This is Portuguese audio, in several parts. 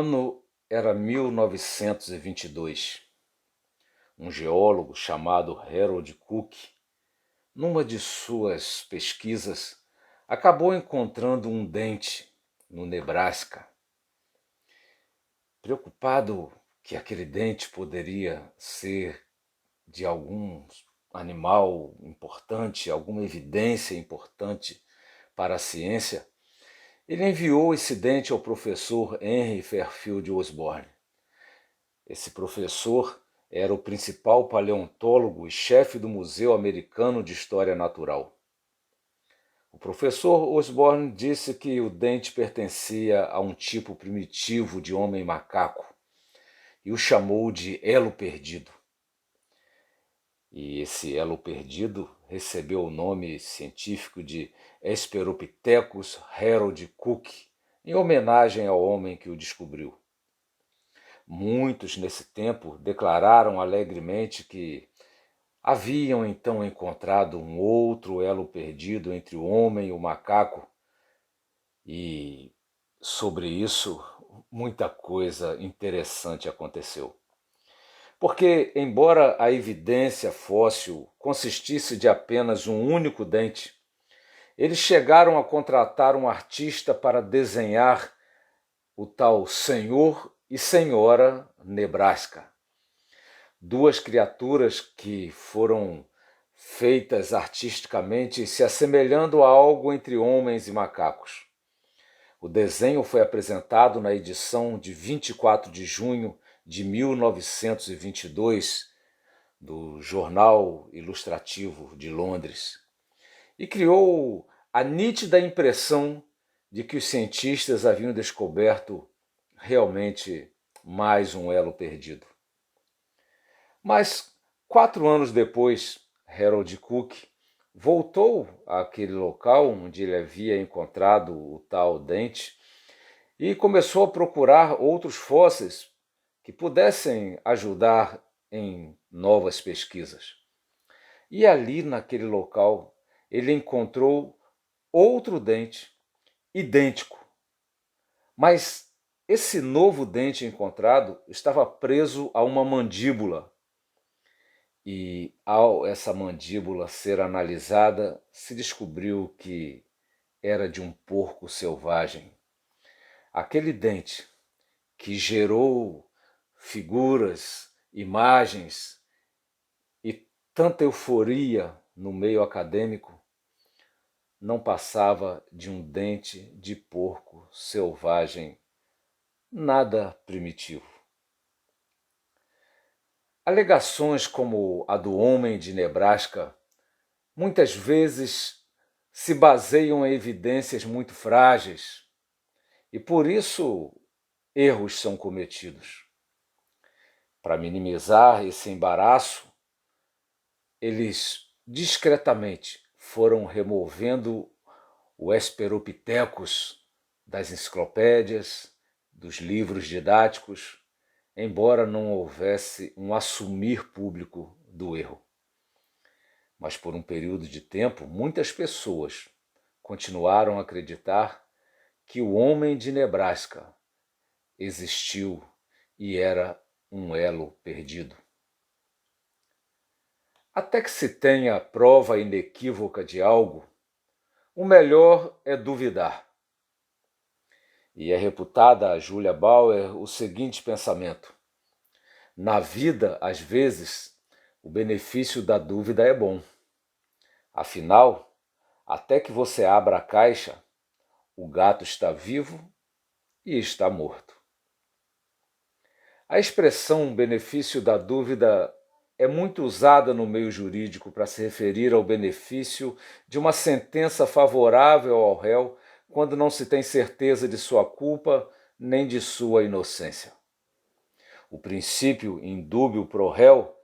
ano era 1922. Um geólogo chamado Harold Cook, numa de suas pesquisas, acabou encontrando um dente no Nebraska. Preocupado que aquele dente poderia ser de algum animal importante, alguma evidência importante para a ciência, ele enviou esse dente ao professor Henry Fairfield Osborn. Esse professor era o principal paleontólogo e chefe do Museu Americano de História Natural. O professor Osborn disse que o dente pertencia a um tipo primitivo de homem-macaco e o chamou de elo perdido. E esse elo perdido recebeu o nome científico de Hesperopithecus Harold Cook, em homenagem ao homem que o descobriu. Muitos, nesse tempo, declararam alegremente que haviam então encontrado um outro elo perdido entre o homem e o macaco, e sobre isso muita coisa interessante aconteceu. Porque, embora a evidência fóssil consistisse de apenas um único dente, eles chegaram a contratar um artista para desenhar o tal Senhor e Senhora Nebraska. Duas criaturas que foram feitas artisticamente se assemelhando a algo entre homens e macacos. O desenho foi apresentado na edição de 24 de junho de 1922 do Jornal Ilustrativo de Londres e criou a nítida impressão de que os cientistas haviam descoberto realmente mais um elo perdido. Mas 4 anos depois, Harold Cook voltou àquele local onde ele havia encontrado o tal dente e começou a procurar outros fósseis que pudessem ajudar em novas pesquisas. E ali, naquele local, ele encontrou outro dente idêntico. Mas esse novo dente encontrado estava preso a uma mandíbula. E ao essa mandíbula ser analisada, se descobriu que era de um porco selvagem. Aquele dente que gerou figuras, imagens e tanta euforia no meio acadêmico, não passava de um dente de porco selvagem, nada primitivo. Alegações como a do homem de Nebraska muitas vezes se baseiam em evidências muito frágeis e por isso erros são cometidos. Para minimizar esse embaraço, eles discretamente foram removendo o Hesperopithecus das enciclopédias, dos livros didáticos, embora não houvesse um assumir público do erro. Mas por um período de tempo, muitas pessoas continuaram a acreditar que o homem de Nebraska existiu e era um elo perdido. Até que se tenha prova inequívoca de algo, o melhor é duvidar. E é reputada a Julia Bauer o seguinte pensamento: na vida, às vezes, o benefício da dúvida é bom. Afinal, até que você abra a caixa, o gato está vivo e está morto. A expressão benefício da dúvida é muito usada no meio jurídico para se referir ao benefício de uma sentença favorável ao réu quando não se tem certeza de sua culpa nem de sua inocência. O princípio indúbio pro réu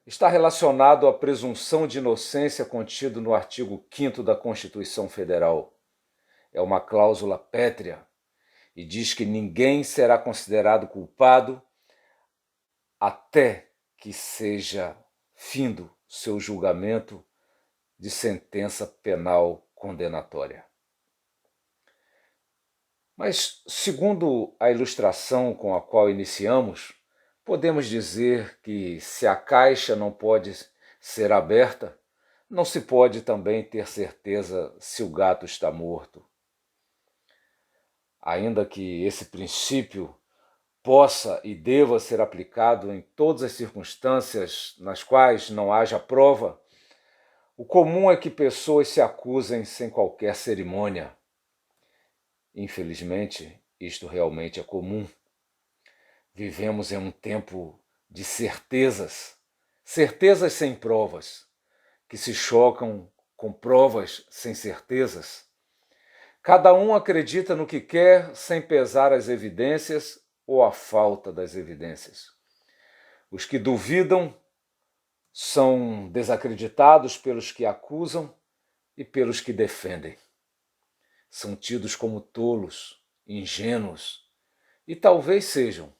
está relacionado à presunção de inocência contido no artigo 5º da Constituição Federal. É uma cláusula pétrea e diz que ninguém será considerado culpado até que seja findo seu julgamento de sentença penal condenatória. Mas, segundo a ilustração com a qual iniciamos, podemos dizer que se a caixa não pode ser aberta, não se pode também ter certeza se o gato está morto. Ainda que esse princípio possa e deva ser aplicado em todas as circunstâncias nas quais não haja prova, o comum é que pessoas se acusem sem qualquer cerimônia. Infelizmente, isto realmente é comum. Vivemos em um tempo de certezas, certezas sem provas, que se chocam com provas sem certezas. Cada um acredita no que quer sem pesar as evidências ou a falta das evidências. Os que duvidam são desacreditados pelos que acusam e pelos que defendem. São tidos como tolos, ingênuos, e talvez sejam,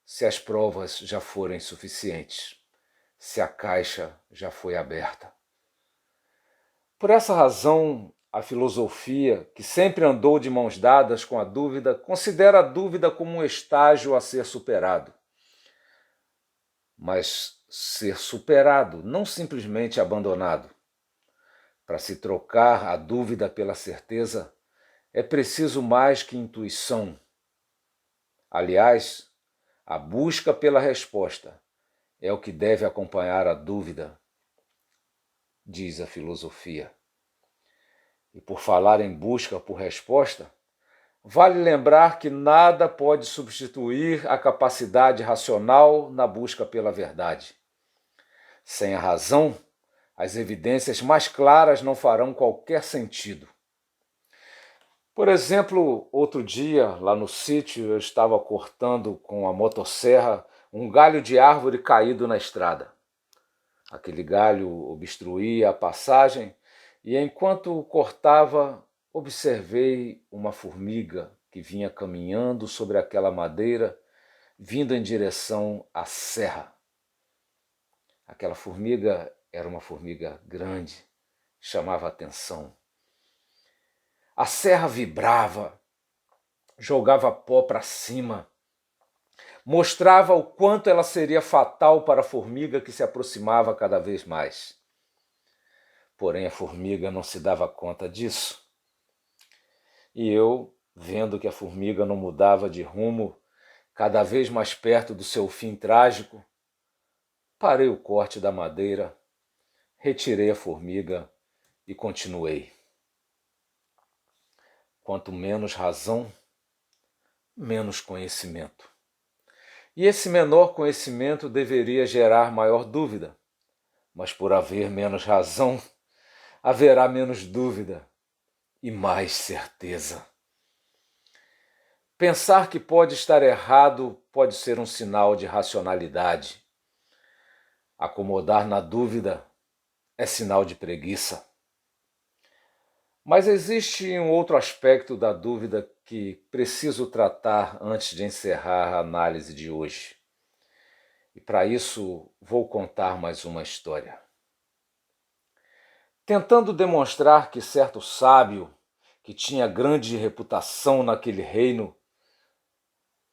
se as provas já forem suficientes, se a caixa já foi aberta. Por essa razão, a filosofia, que sempre andou de mãos dadas com a dúvida, considera a dúvida como um estágio a ser superado. Mas ser superado, não simplesmente abandonado. Para se trocar a dúvida pela certeza, é preciso mais que intuição. Aliás, a busca pela resposta é o que deve acompanhar a dúvida, diz a filosofia. E por falar em busca por resposta, vale lembrar que nada pode substituir a capacidade racional na busca pela verdade. Sem a razão, as evidências mais claras não farão qualquer sentido. Por exemplo, outro dia, lá no sítio, eu estava cortando com a motosserra um galho de árvore caído na estrada. Aquele galho obstruía a passagem e, enquanto cortava, observei uma formiga que vinha caminhando sobre aquela madeira, vindo em direção à serra. Aquela formiga era uma formiga grande, chamava a atenção. A serra vibrava, jogava pó para cima, mostrava o quanto ela seria fatal para a formiga que se aproximava cada vez mais. Porém, a formiga não se dava conta disso. E eu, vendo que a formiga não mudava de rumo, cada vez mais perto do seu fim trágico, parei o corte da madeira, retirei a formiga e continuei. Quanto menos razão, menos conhecimento. E esse menor conhecimento deveria gerar maior dúvida, mas por haver menos razão, haverá menos dúvida e mais certeza. Pensar que pode estar errado pode ser um sinal de racionalidade. Acomodar na dúvida é sinal de preguiça. Mas existe um outro aspecto da dúvida que preciso tratar antes de encerrar a análise de hoje. E para isso vou contar mais uma história. Tentando demonstrar que certo sábio, que tinha grande reputação naquele reino,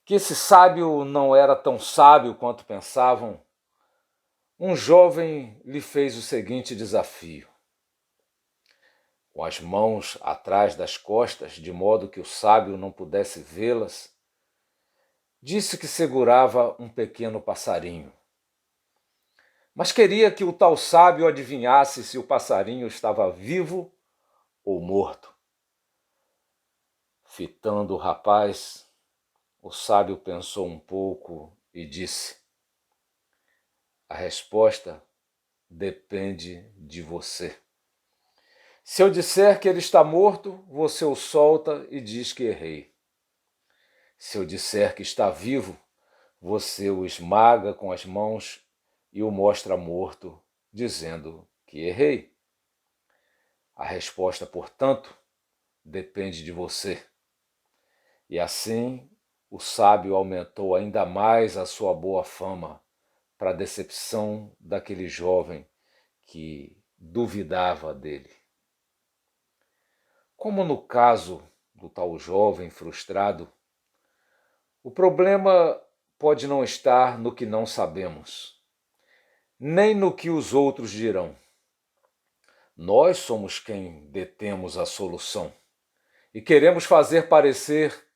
que esse sábio não era tão sábio quanto pensavam, um jovem lhe fez o seguinte desafio. Com as mãos atrás das costas, de modo que o sábio não pudesse vê-las, disse que segurava um pequeno passarinho. Mas queria que o tal sábio adivinhasse se o passarinho estava vivo ou morto. Fitando o rapaz, o sábio pensou um pouco e disse: a resposta depende de você. Se eu disser que ele está morto, você o solta e diz que errei. Se eu disser que está vivo, você o esmaga com as mãos e o mostra morto, dizendo que errei. A resposta, portanto, depende de você. E assim, o sábio aumentou ainda mais a sua boa fama, para a decepção daquele jovem que duvidava dele. Como no caso do tal jovem frustrado, o problema pode não estar no que não sabemos, nem no que os outros dirão. Nós somos quem detemos a solução e queremos fazer parecer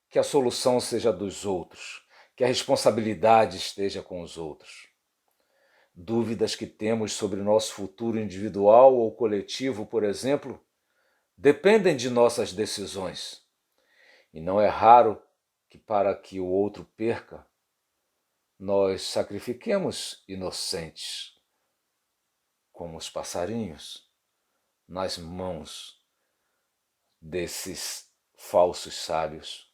que a solução seja dos outros, que a responsabilidade esteja com os outros. Dúvidas que temos sobre nosso futuro individual ou coletivo, por exemplo, dependem de nossas decisões. E não é raro que, para que o outro perca, nós sacrifiquemos inocentes, como os passarinhos, nas mãos desses falsos sábios.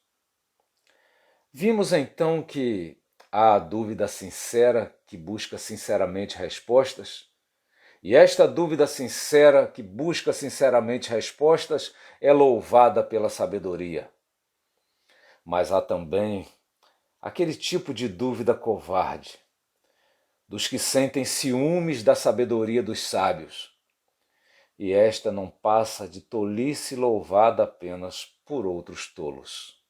Vimos então que há a dúvida sincera que busca sinceramente respostas, e esta dúvida sincera que busca sinceramente respostas é louvada pela sabedoria. Mas há também aquele tipo de dúvida covarde, dos que sentem ciúmes da sabedoria dos sábios, e esta não passa de tolice louvada apenas por outros tolos.